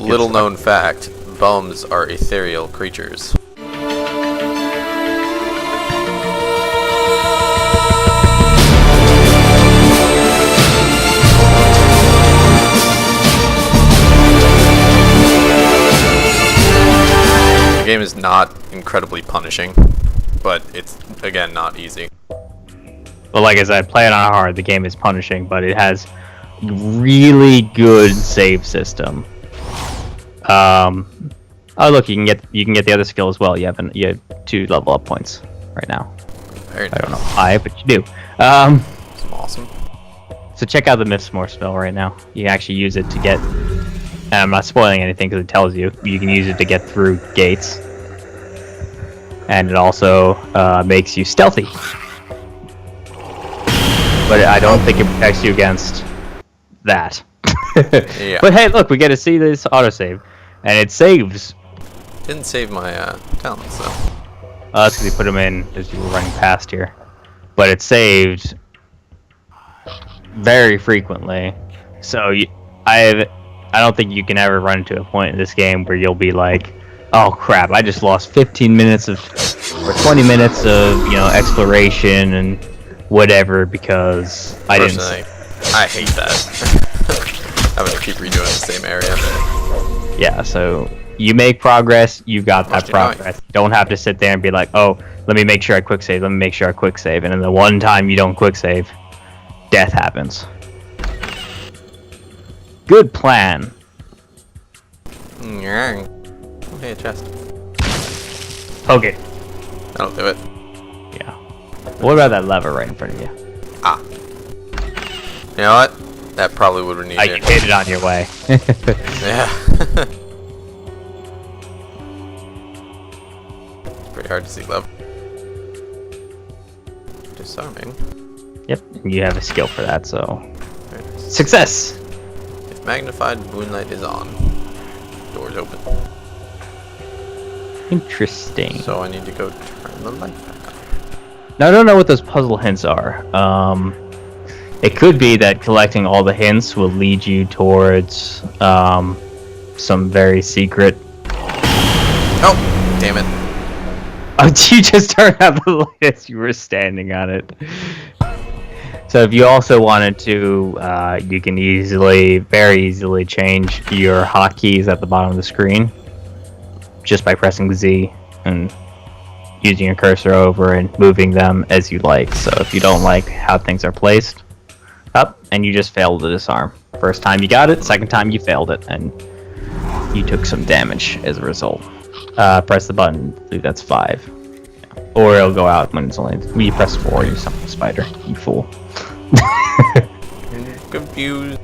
Little known fact, bums are ethereal creatures. The game is not incredibly punishing, but it's, again, not easy. But like I said, play it on hard. The game is punishing, but it has really good save system. Oh look, you can get the other skill as well. You have 2 level up points right now. Very nice. I don't know why, but you do. That's awesome. So check out the Mistmore spell right now. You can actually use it to get. And I'm not spoiling anything because it tells you can use it to get through gates, and it also makes you stealthy. But I don't think it protects you against that. Yeah. But hey, look, we get to see this autosave, and it saves. Didn't save my talents though. That's because you put them in as you were running past here. But it saved very frequently. So I don't think you can ever run to a point in this game where you'll be like, oh crap, I just lost 15 minutes of or 20 minutes of exploration and whatever because I didn't. I hate that. Having to keep redoing the same area. Yeah, so you make progress, you got that progress. You don't have to sit there and be like, oh, let me make sure I quick save, and then the one time you don't quick save, death happens. Good plan. Okay, a chest. Poke it. That'll do it. Yeah. What about that lever right in front of you? Ah. You know what? That probably would have needed. You hit it on your way. Yeah. Pretty hard to see love. Disarming. Yep, and you have a skill for that, so Nice. success. If magnified moonlight is on, doors open. Interesting. So I need to go turn the light back on. Now I don't know what those puzzle hints are. It could be that collecting all the hints will lead you towards some very secret. Oh, damn it! Oh, you just turned out the light as you were standing on it. So if you also wanted to, you can very easily change your hotkeys at the bottom of the screen just by pressing Z and using your cursor over and moving them as you like. So if you don't like how things are placed, up, and you just failed to disarm. First time you got it, second time you failed it, and you took some damage as a result. Press the button. I believe that's 5. Yeah. Or it'll go out when it's only. When you press 4, you summon the spider. You fool. Confused.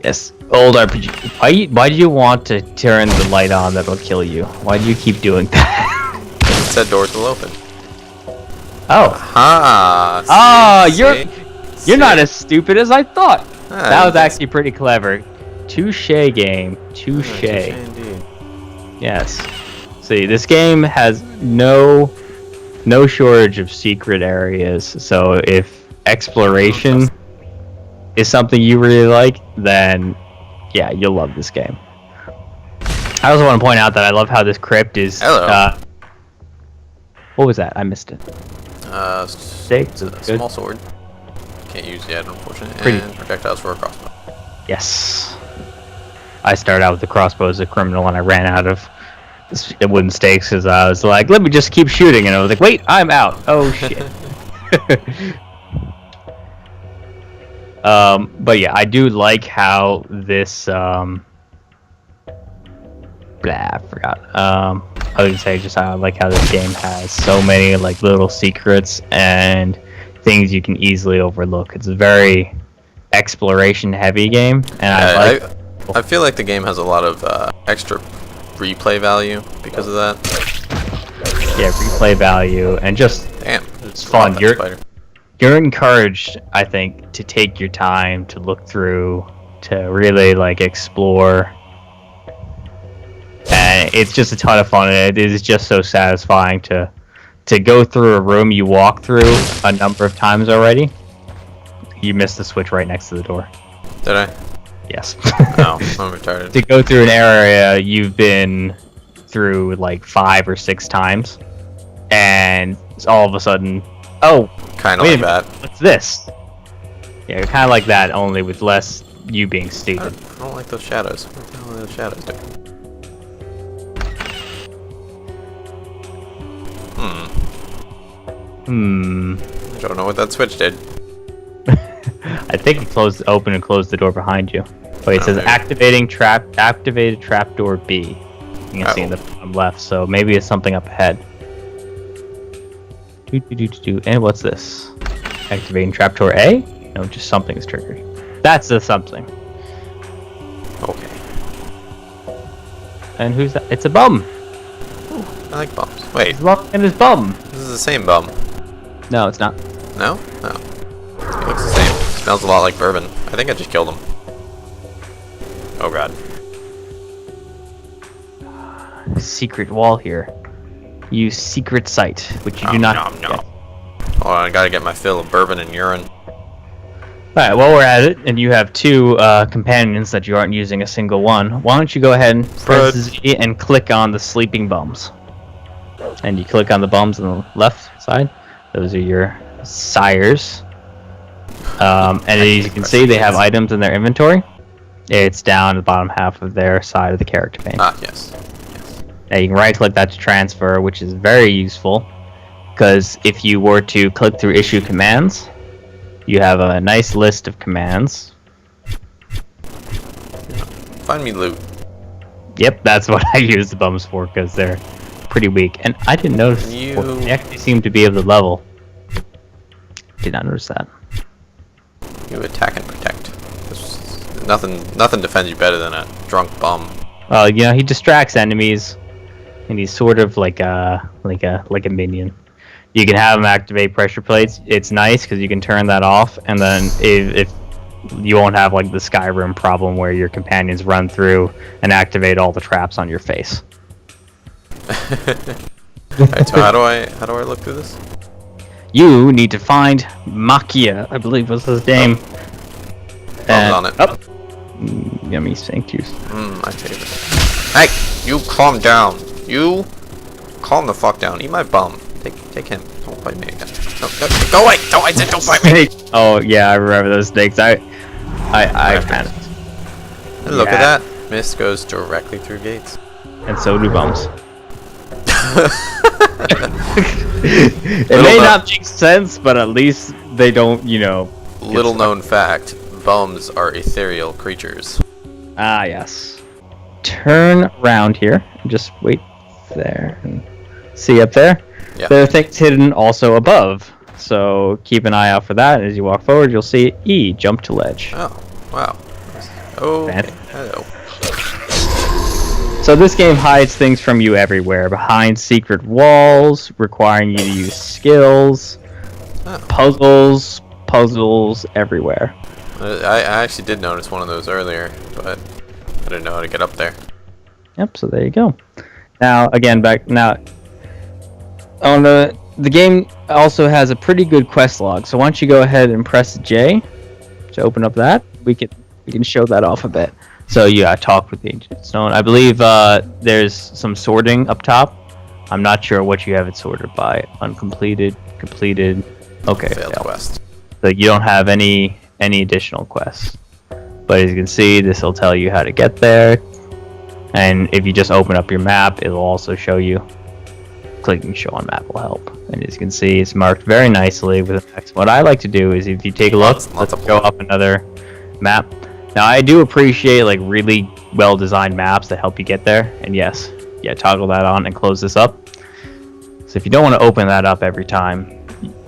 Yes. Old RPG. Why do you want to turn the light on that'll kill you? Why do you keep doing that? It said doors will open. Oh. Ah. You're not as stupid as I thought. That was actually pretty clever. Touche game. Touche. Indeed. Yes. See, this game has no shortage of secret areas. So if exploration is something you really like, then yeah, you'll love this game. I also want to point out that I love how this crypt is. Hello. What was that? I missed it. It's a small sword. Can't use yet, unfortunately. And projectiles for a crossbow. Yes. I started out with the crossbow as a criminal, and I ran out of wooden stakes because I was like, let me just keep shooting, and I was like, wait, I'm out. Oh shit. But yeah, I do like how this I forgot. I was gonna say I like how this game has so many like little secrets and things you can easily overlook. It's a very exploration heavy game, and I feel like the game has a lot of extra replay value because of that. Yeah, replay value and just it's fun. You're encouraged, I think, to take your time to look through, to really like explore. And it's just a ton of fun, and it is just so satisfying to go through a room you walk through a number of times already. You missed the switch right next to the door. Did I? Yes. Oh, I'm retarded. To go through an area you've been through like 5 or 6 times, and all of a sudden, oh, Kind of like that. What's this? Yeah, kind of like that, only with less you being stupid. I don't like those shadows. What the hell are those shadows doing? I don't know what that switch did. I think it open and closed the door behind you. Oh, it says maybe. activated trapdoor B. You can see in the bottom left, so maybe it's something up ahead. And what's this? Activating trapdoor A? No, just something's triggered. That's the something. Okay. And who's that? It's a bum. Ooh, I like bums. Wait, It's locked in his bum. this is the same bum. No, it's not. No? No. It looks the same. Smells a lot like bourbon. I think I just killed him. Oh god. Secret wall here. Use secret sight, which you do not. No. Hold on, I gotta get my fill of bourbon and urine. Alright, while we're at it, and you have 2 companions that you aren't using a single one, why don't you go ahead and press Z and click on the sleeping bums. And you click on the bums on the left side. Those are your sires. And as you can see, they have items in their inventory. It's down the bottom half of their side of the character pane. Ah, yes. Now you can right click that to transfer, which is very useful, because if you were to click through issue commands, you have a nice list of commands. Find me loot. Yep, that's what I use the bums for, because they're pretty weak. And I didn't notice they actually seem to be able to level. Did not notice that. You attack and protect. Nothing defends you better than a drunk bum. Well, you know, he distracts enemies, and he's sort of like a minion. You can have him activate pressure plates. It's nice because you can turn that off, and then if you won't have like the Skyrim problem where your companions run through and activate all the traps on your face. Alright, so how do I look through this? You need to find Makia, I believe was his name. On it. Oh. Yummy stink juice. My favorite. Hey, you calm down. You calm the fuck down. Eat my bum. Take him. Don't bite me again. No, go away! No, I said don't bite me. Oh yeah, I remember those snakes. I panicked. And look at that. Mist goes directly through gates. And so do bums. It may not make sense, but at least they don't, you know. Little known fact: bums are ethereal creatures. Ah, yes. Turn around here and just wait there. And see up there? Yeah. There are things hidden also above. So keep an eye out for that. As you walk forward, you'll see E, jump to ledge. Oh, wow. Okay. Hello. So this game hides things from you everywhere. Behind secret walls, requiring you to use skills. Oh. Puzzles everywhere. I actually did notice one of those earlier, but I didn't know how to get up there. Yep, so there you go. Now, again, on the game also has a pretty good quest log. So why don't you go ahead and press J to open up that? We can show that off a bit. So yeah, talk with the Ancient Stone. I believe there's some sorting up top. I'm not sure what you have it sorted by. Uncompleted, completed. Okay. Failed quest. So you don't have any additional quests. But as you can see, this will tell you how to get there. And if you just open up your map, it'll also show you. Clicking show on map will help. And as you can see, it's marked very nicely with an X. What I like to do is if you take a look, let's go up another map. Now I do appreciate like really well designed maps that help you get there. And yes, yeah, toggle that on and close this up. So if you don't want to open that up every time,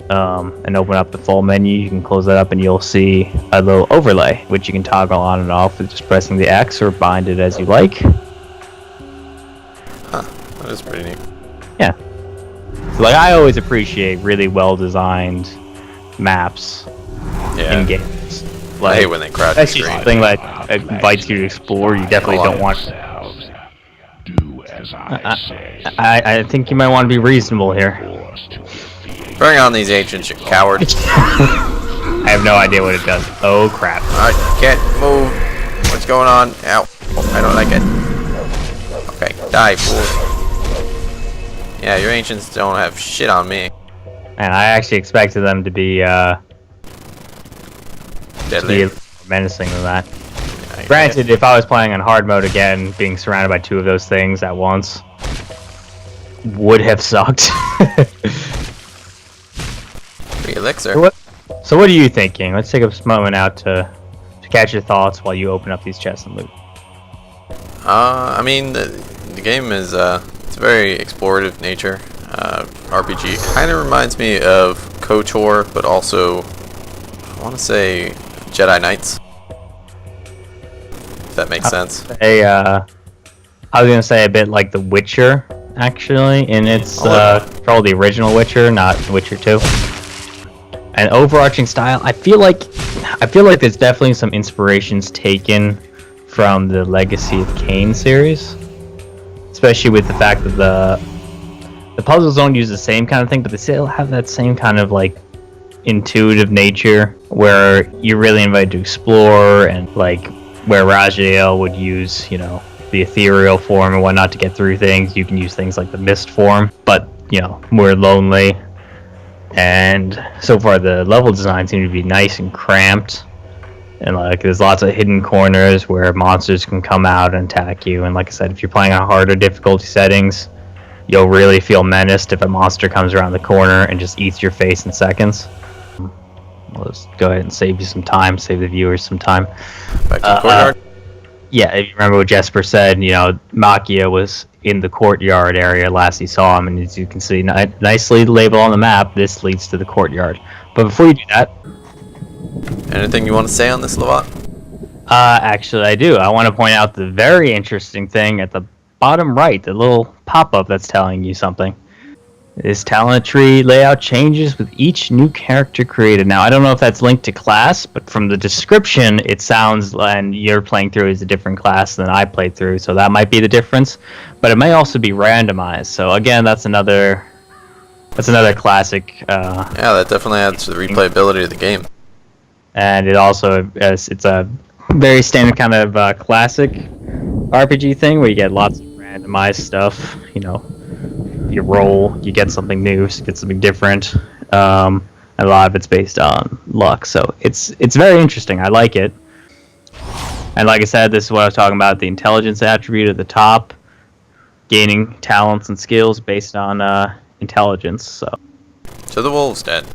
and open up the full menu, you can close that up and you'll see a little overlay, which you can toggle on and off with just pressing the X or bind it as you like. Huh, that is pretty neat. Yeah. So, like, I always appreciate really well designed maps in games. Like, I hate when they crash the screen. Something that invites you to explore, you definitely don't want. Do as I say. I think you might want to be reasonable here. Bring on these ancients, you cowards. I have no idea what it does. Oh crap. I can't move. What going on? Ow. Oh, I don't like it. Okay, die, fool. Yeah, your ancients don't have shit on me. And I actually expected them to be Deadly. menacing than that. Yeah, Granted, if I was playing on hard mode again, being surrounded by 2 of those things at once would have sucked. Free elixir. So what are you thinking? Let's take a moment out to catch your thoughts while you open up these chests and loot. I mean, the game is it's very explorative nature. RPG kind of reminds me of KOTOR, but also I want to say Jedi Knights. If that makes sense. I was gonna say a bit like The Witcher, actually, and it's called the original Witcher, not Witcher 2. An overarching style. I feel like there's definitely some inspirations taken from the Legacy of Kain series, especially with the fact that the puzzles don't use the same kind of thing, but they still have that same kind of like intuitive nature where you're really invited to explore, and like where Raziel would use, you know, the ethereal form and whatnot to get through things. You can use things like the mist form, but you know, more lonely. And so far the level design seems to be nice and cramped, and like there's lots of hidden corners where monsters can come out and attack you. And like I said, if you're playing on harder difficulty settings, you'll really feel menaced if a monster comes around the corner and just eats your face in seconds. Let's go ahead and save you some time, save the viewers some time. Back to the courtyard. Yeah, if you remember what Jesper said, you know, Makia was in the courtyard area last you saw him, and as you can see, nicely labeled on the map, this leads to the courtyard. But before you do that... Anything you want to say on this, Lovat? Actually I do. I want to point out the very interesting thing at the bottom right, the little pop-up that's telling you something. This talent tree layout changes with each new character created. Now, I don't know if that's linked to class, but from the description, it sounds, and you're playing through as a different class than I played through, so that might be the difference. But it may also be randomized. So again, that's another classic. Yeah, that definitely adds to the replayability of the game. And it also it's a very standard kind of classic RPG thing where you get lots of randomized stuff. You know, you roll, you get something new, you get something different. And a lot of it's based on luck, so it's very interesting. I like it. And like I said, this is what I was talking about, the intelligence attribute at the top, gaining talents and skills based on intelligence. So the wolf's dead.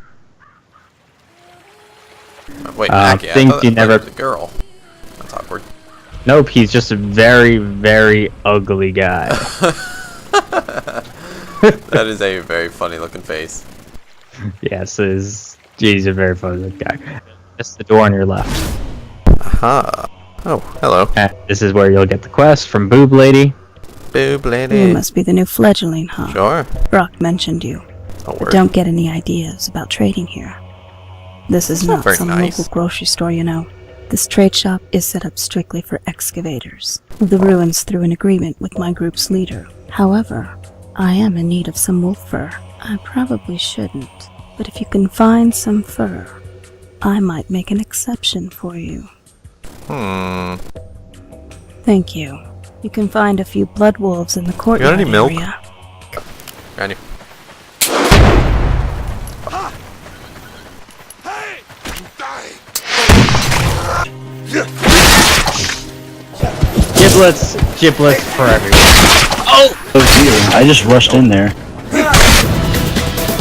Wait, I Mackie, think I thought you that never... was a girl. That's awkward. Nope, he's just a very, very ugly guy. That is a very funny looking face. Yes, he's a very funny looking guy. That's the door on your left. Aha. Oh, hello. And this is where you'll get the quest from Boob Lady. Boob lady. You must be the new fledgling, huh? Sure. Brock mentioned you. Don't But worry. don't get any ideas about trading here. This is not very some nice. local grocery store, you know. This trade shop is set up strictly for excavators of the ruins through an agreement with my group's leader. However, I am in need of some wolf fur. I probably shouldn't, but if you can find some fur, I might make an exception for you. Thank you. You can find a few blood wolves in the courtyard any milk? area. Randy. Giblets for everyone. Oh dear, I just rushed in there.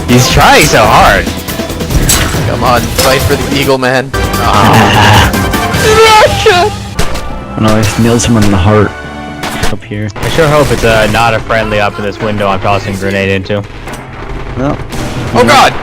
He's trying so hard. Come on, fight for the eagle, man. Oh no, I nailed someone in the heart. Up here. I sure hope it's not a friendly up in this window I'm tossing a grenade into. Well. Oh god!